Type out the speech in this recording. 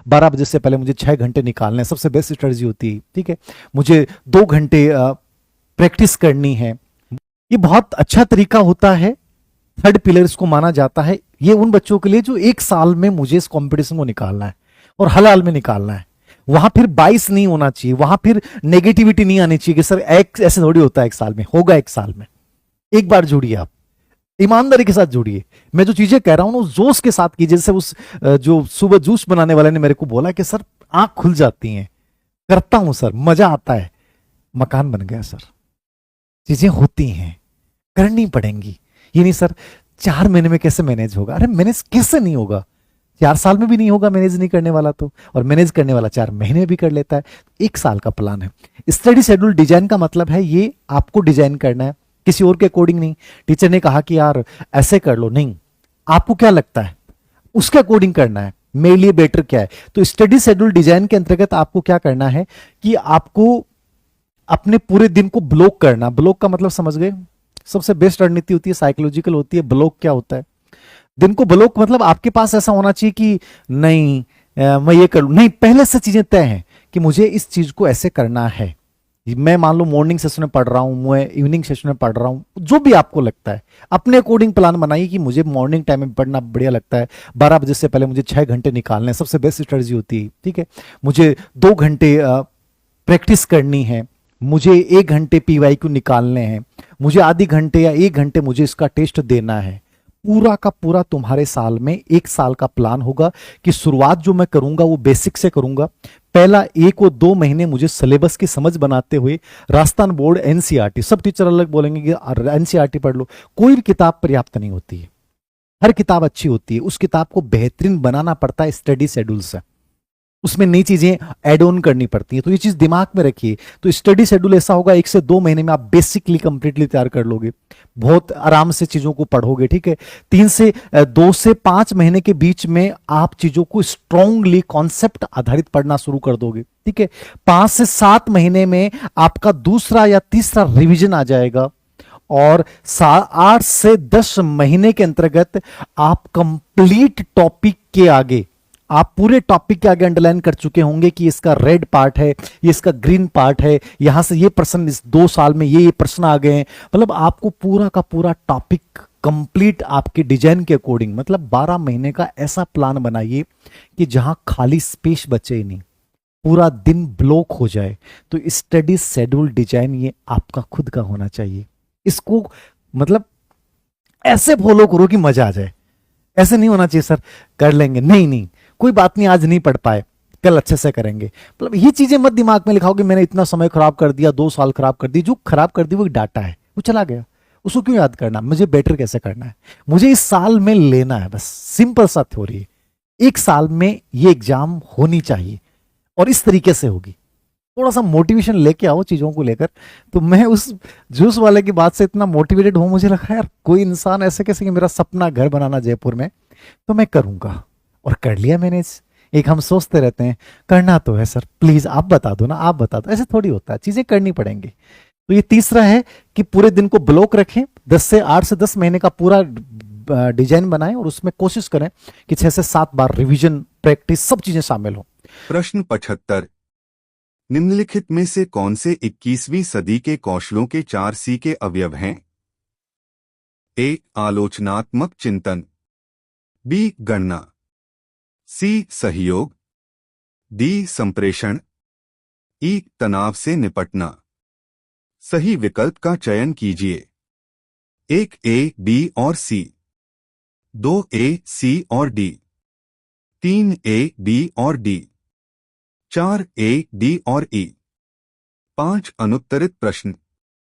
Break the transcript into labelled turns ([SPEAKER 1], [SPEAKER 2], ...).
[SPEAKER 1] 12 बजे से पहले मुझे 6 घंटे निकालने हैं, सबसे बेस्ट स्ट्रेटजी होती है, ठीक है। मुझे 2 घंटे प्रैक्टिस करनी है, ये बहुत अच्छा तरीका होता है। थर्ड पिलर इसको माना जाता है। ये उन बच्चों के लिए जो 1 साल में मुझे इस कंपटीशन को निकालना है और हलाल में निकालना है। वहां फिर 22 नहीं होना चाहिए, वहां फिर नेगेटिविटी नहीं आनी चाहिए कि सर एक ऐसे थोड़ी होता है 1 साल में, होगा 1 साल में। एक बार जुड़िए, आप ईमानदारी के साथ जुड़िए। मैं जो चीजें कह रहा हूं ना उस जोश के साथ कीजिए। जैसे उस जो सुबह जूस बनाने वाले ने मेरे को बोला कि सर आंख खुल जाती है, करता हूं सर, मजा आता है, मकान बन गया सर। चीजें होती हैं, करनी पड़ेंगी। ये नहीं सर 4 महीने में कैसे मैनेज होगा, अरे मैनेज कैसे नहीं होगा, 4 साल में भी नहीं होगा मैनेज नहीं करने वाला तो, और मैनेज करने वाला 4 महीने में भी कर लेता है। 1 साल का प्लान है। स्टडी शेड्यूल डिजाइन का मतलब है ये आपको डिजाइन करना है, किसी और के अकॉर्डिंग नहीं। टीचर ने कहा कि यार ऐसे कर लो, नहीं, आपको क्या लगता है उसके अकॉर्डिंग करना है, मेरे लिए बेटर क्या है। तो स्टडी शेड्यूल डिजाइन के अंतर्गत आपको क्या करना है कि आपको अपने पूरे दिन को ब्लॉक करना। ब्लॉक का मतलब समझ गए, सबसे बेस्ट रणनीति होती है, साइकोलॉजिकल होती है। ब्लॉक क्या होता है, दिन को ब्लॉक मतलब आपके पास ऐसा होना चाहिए कि नहीं मैं ये कर लूं, नहीं, पहले से चीजें तय हैं कि मुझे इस चीज को ऐसे करना है। मैं मान लो मॉर्निंग सेशन में पढ़ रहा हूं, मैं इवनिंग सेशन में पढ़ रहा हूं, जो भी आपको लगता है अपने अकॉर्डिंग प्लान बनाइए कि मुझे मॉर्निंग टाइम में पढ़ना बढ़िया लगता है, 12 बजे से पहले मुझे 6 घंटे निकालने हैं, सबसे बेस्ट स्ट्रेटजी होती है, ठीक है। मुझे 2 घंटे प्रैक्टिस करनी है, मुझे 1 घंटे पीवाईक्यू निकालने हैं, मुझे आधी घंटे या 1 घंटे मुझे इसका टेस्ट देना है। पूरा का पूरा तुम्हारे साल में 1 साल का प्लान होगा कि शुरुआत जो मैं करूंगा वो बेसिक से करूंगा। पहला 1 और 2 महीने मुझे सिलेबस की समझ बनाते हुए राजस्थान बोर्ड एनसीईआरटी, सब टीचर अलग बोलेंगे कि एनसीईआरटी पढ़ लो, कोई भी किताब पर्याप्त नहीं होती है, हर किताब अच्छी होती है, उस किताब को बेहतरीन बनाना पड़ता है स्टडी शेड्यूल से, उसमें नई चीजें ऐड ऑन करनी पड़ती हैं। तो ये चीज दिमाग में रखिए। तो स्टडी शेड्यूल ऐसा होगा 1 से 2 महीने में आप बेसिकली कंप्लीटली तैयार कर लोगे, बहुत आराम से चीजों को पढ़ोगे, ठीक है। 2 से 5 महीने के बीच में आप चीजों को स्ट्रांगली कॉन्सेप्ट आधारित पढ़ना शुरू कर दोगे, ठीक है। 5 से 7 महीने में आपका दूसरा या तीसरा रिवीजन आ जाएगा, और 8 से 10 महीने के अंतर्गत आप कंप्लीट टॉपिक के आगे, आप पूरे टॉपिक के आगे अंडरलाइन कर चुके होंगे कि इसका रेड पार्ट है, ये इसका ग्रीन पार्ट है, यहां से ये प्रश्न इस 2 साल में ये प्रश्न आ गए हैं। मतलब आपको पूरा का पूरा टॉपिक कंप्लीट आपके डिजाइन के अकॉर्डिंग, मतलब 12 महीने का ऐसा प्लान बनाइए कि जहां खाली स्पेस बचे ही नहीं, पूरा दिन ब्लॉक हो जाए। तो स्टडी शेड्यूल डिजाइन ये आपका खुद का होना चाहिए। इसको मतलब ऐसे फॉलो करो कि मजा आ जाए। ऐसे नहीं होना चाहिए सर कर लेंगे, नहीं नहीं कोई बात नहीं, आज नहीं पढ़ पाए, कल अच्छे से करेंगे। मतलब ये चीजें मत दिमाग में लिखाओ कि मैंने इतना समय खराब कर दिया, 2 साल खराब कर दी। जो खराब कर दी वो डाटा है, वो चला गया, उसको क्यों याद करना। मुझे बेटर कैसे करना है, मुझे इस साल में लेना है, बस सिंपल सा थ्योरी है। 1 साल में ये एग्जाम होनी चाहिए और इस तरीके से होगी। थोड़ा सा मोटिवेशन लेके आओ चीजों को लेकर। तो मैं उस जूस वाले की बात से इतना मोटिवेटेड हूं, मुझे लगा यार कोई इंसान ऐसे कैसे कि मेरा सपना घर बनाना जयपुर में, तो मैं करूंगा, और कर लिया मैनेज। एक हम सोचते रहते हैं करना तो है सर, प्लीज आप बता दो ना, आप बता दो, ऐसे थोड़ी होता है, चीजें करनी पड़ेंगी। तो ये तीसरा है कि पूरे दिन को ब्लॉक रखें, 8 से 10 महीने का पूरा डिजाइन बनाएं, और उसमें कोशिश करें कि 6 से 7 बार रिवीजन, प्रैक्टिस, सब चीजें शामिल हो।
[SPEAKER 2] प्रश्न 75। निम्नलिखित में से कौन से 21वीं सदी के कौशलों के 4 सी के अवयव हैं? ए. आलोचनात्मक चिंतन, बी. गणना, सी. सहयोग, डी. संप्रेषण, ई. तनाव से निपटना। सही विकल्प का चयन कीजिए। 1 ए, बी और सी, 2 ए, सी और डी, 3 ए, बी और डी, 4 ए, डी और ई। 5 अनुत्तरित प्रश्न।